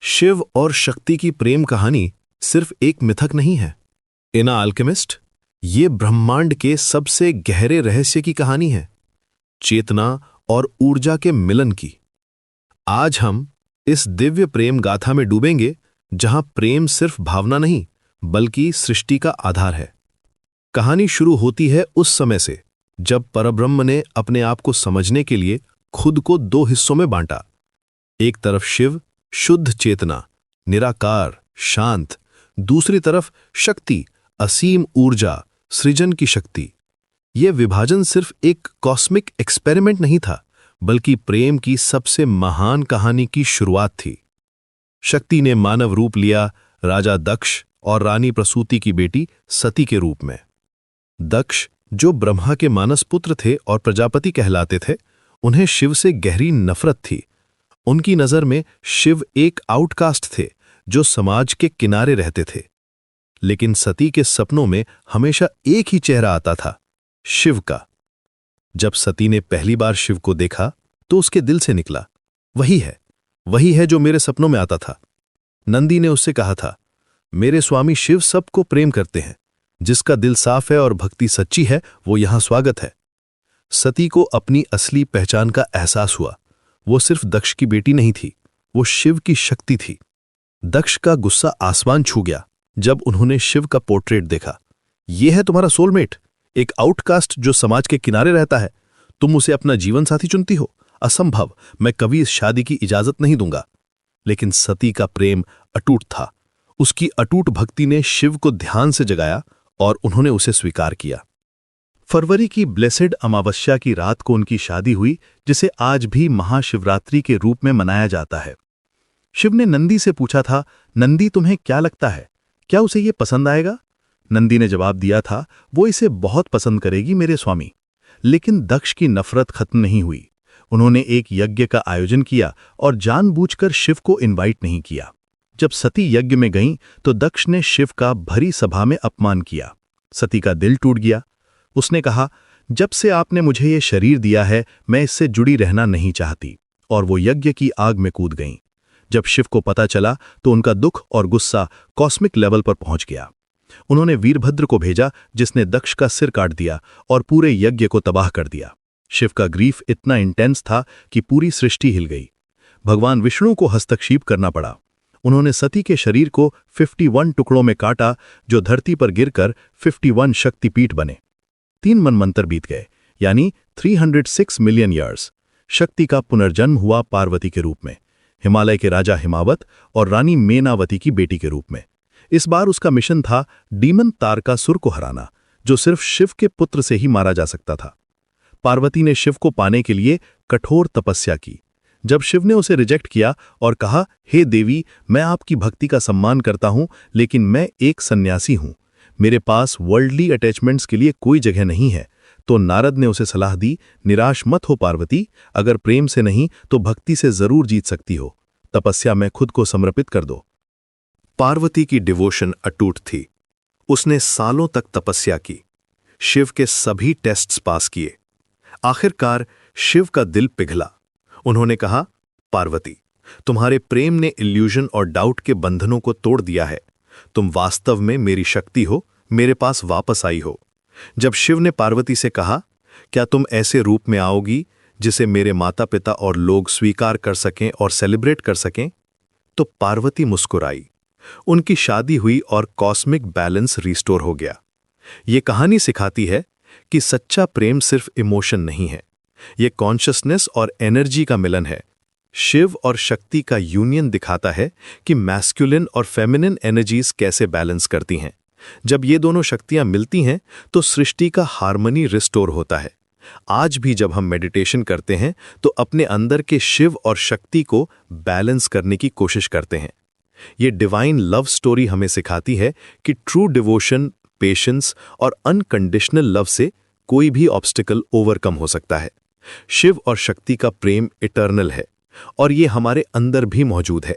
शिव और शक्ति की प्रेम कहानी सिर्फ एक मिथक नहीं है। इन अल्केमिस्ट, ये ब्रह्मांड के सबसे गहरे रहस्य की कहानी है, चेतना और ऊर्जा के मिलन की। आज हम इस दिव्य प्रेम गाथा में डूबेंगे, जहां प्रेम सिर्फ भावना नहीं बल्कि सृष्टि का आधार है। कहानी शुरू होती है उस समय से जब परब्रह्म ने अपने आप को समझने के लिए खुद को दो हिस्सों में बांटा। एक तरफ शिव, शुद्ध चेतना, निराकार, शांत। दूसरी तरफ शक्ति, असीम ऊर्जा, सृजन की शक्ति। यह विभाजन सिर्फ एक कॉस्मिक एक्सपेरिमेंट नहीं था, बल्कि प्रेम की सबसे महान कहानी की शुरुआत थी। शक्ति ने मानव रूप लिया, राजा दक्ष और रानी प्रसूति की बेटी सती के रूप में। दक्ष, जो ब्रह्मा के मानस पुत्र थे और प्रजापति कहलाते थे, उन्हें शिव से गहरी नफरत थी। उनकी नजर में शिव एक आउटकास्ट थे जो समाज के किनारे रहते थे। लेकिन सती के सपनों में हमेशा एक ही चेहरा आता था, शिव का। जब सती ने पहली बार शिव को देखा तो उसके दिल से निकला, वही है जो मेरे सपनों में आता था। नंदी ने उससे कहा था, मेरे स्वामी शिव सबको प्रेम करते हैं, जिसका दिल साफ है और भक्ति सच्ची है वो यहां स्वागत है। सती को अपनी असली पहचान का एहसास हुआ। वो सिर्फ दक्ष की बेटी नहीं थी, वो शिव की शक्ति थी। दक्ष का गुस्सा आसमान छू गया जब उन्होंने शिव का पोर्ट्रेट देखा। यह है तुम्हारा सोलमेट, एक आउटकास्ट जो समाज के किनारे रहता है। तुम उसे अपना जीवन साथी चुनती हो? असंभव, मैं कभी इस शादी की इजाजत नहीं दूंगा। लेकिन सती का प्रेम अटूट था। उसकी अटूट भक्ति ने शिव को ध्यान से जगाया और उन्होंने उसे स्वीकार किया। फरवरी की ब्लेसेड अमावस्या की रात को उनकी शादी हुई, जिसे आज भी महाशिवरात्रि के रूप में मनाया जाता है। शिव ने नंदी से पूछा था, नंदी तुम्हें क्या लगता है, क्या उसे ये पसंद आएगा? नंदी ने जवाब दिया था, वो इसे बहुत पसंद करेगी मेरे स्वामी। लेकिन दक्ष की नफरत खत्म नहीं हुई। उन्होंने एक यज्ञ का आयोजन किया और जानबूझकर शिव को इनवाइट नहीं किया। जब सती यज्ञ में गईं तो दक्ष ने शिव का भरी सभा में अपमान किया। सती का दिल टूट गया। उसने कहा, जब से आपने मुझे ये शरीर दिया है, मैं इससे जुड़ी रहना नहीं चाहती, और वो यज्ञ की आग में कूद गईं। जब शिव को पता चला तो उनका दुख और गुस्सा कॉस्मिक लेवल पर पहुंच गया। उन्होंने वीरभद्र को भेजा, जिसने दक्ष का सिर काट दिया और पूरे यज्ञ को तबाह कर दिया। शिव का ग्रीफ इतना इंटेंस था कि पूरी सृष्टि हिल गई। भगवान विष्णु को हस्तक्षेप करना पड़ा। उन्होंने सती के शरीर को 51 टुकड़ों में काटा, जो धरती पर गिरकर 51 शक्तिपीठ बने। 3 मनमंतर बीत गए, यानी 306 मिलियन ईयर्स। शक्ति का पुनर्जन्म हुआ पार्वती के रूप में, हिमालय के राजा हिमावत और रानी मेनावती की बेटी के रूप में। इस बार उसका मिशन था डीमन तारकासुर को हराना, जो सिर्फ शिव के पुत्र से ही मारा जा सकता था। पार्वती ने शिव को पाने के लिए कठोर तपस्या की। जब शिव ने उसे रिजेक्ट किया और कहा, हे देवी, मैं आपकी भक्ति का सम्मान करता हूं, लेकिन मैं एक सन्यासी हूं, मेरे पास वर्ल्डली अटैचमेंट्स के लिए कोई जगह नहीं है, तो नारद ने उसे सलाह दी, निराश मत हो पार्वती, अगर प्रेम से नहीं तो भक्ति से जरूर जीत सकती हो। तपस्या में खुद को समर्पित कर दो। पार्वती की डिवोशन अटूट थी। उसने सालों तक तपस्या की, शिव के सभी टेस्ट्स पास किए। आखिरकार शिव का दिल पिघला। उन्होंने कहा, पार्वती, तुम्हारे प्रेम ने इल्यूजन और डाउट के बंधनों को तोड़ दिया है। तुम वास्तव में मेरी शक्ति हो, मेरे पास वापस आई हो। जब शिव ने पार्वती से कहा, क्या तुम ऐसे रूप में आओगी जिसे मेरे माता पिता और लोग स्वीकार कर सकें और सेलिब्रेट कर सकें, तो पार्वती मुस्कुराई। उनकी शादी हुई और कॉस्मिक बैलेंस रिस्टोर हो गया। ये कहानी सिखाती है कि सच्चा प्रेम सिर्फ इमोशन नहीं है, ये कॉन्शियसनेस और एनर्जी का मिलन है। शिव और शक्ति का यूनियन दिखाता है कि मैस्कुलिन और फेमिनिन एनर्जीज कैसे बैलेंस करती हैं। जब ये दोनों शक्तियां मिलती हैं तो सृष्टि का हार्मनी रिस्टोर होता है। आज भी जब हम मेडिटेशन करते हैं तो अपने अंदर के शिव और शक्ति को बैलेंस करने की कोशिश करते हैं। ये डिवाइन लव स्टोरी हमें सिखाती है कि ट्रू डिवोशन, पेशेंस और अनकंडीशनल लव से कोई भी ऑब्स्टिकल ओवरकम हो सकता है। शिव और शक्ति का प्रेम इटर्नल है और ये हमारे अंदर भी मौजूद है।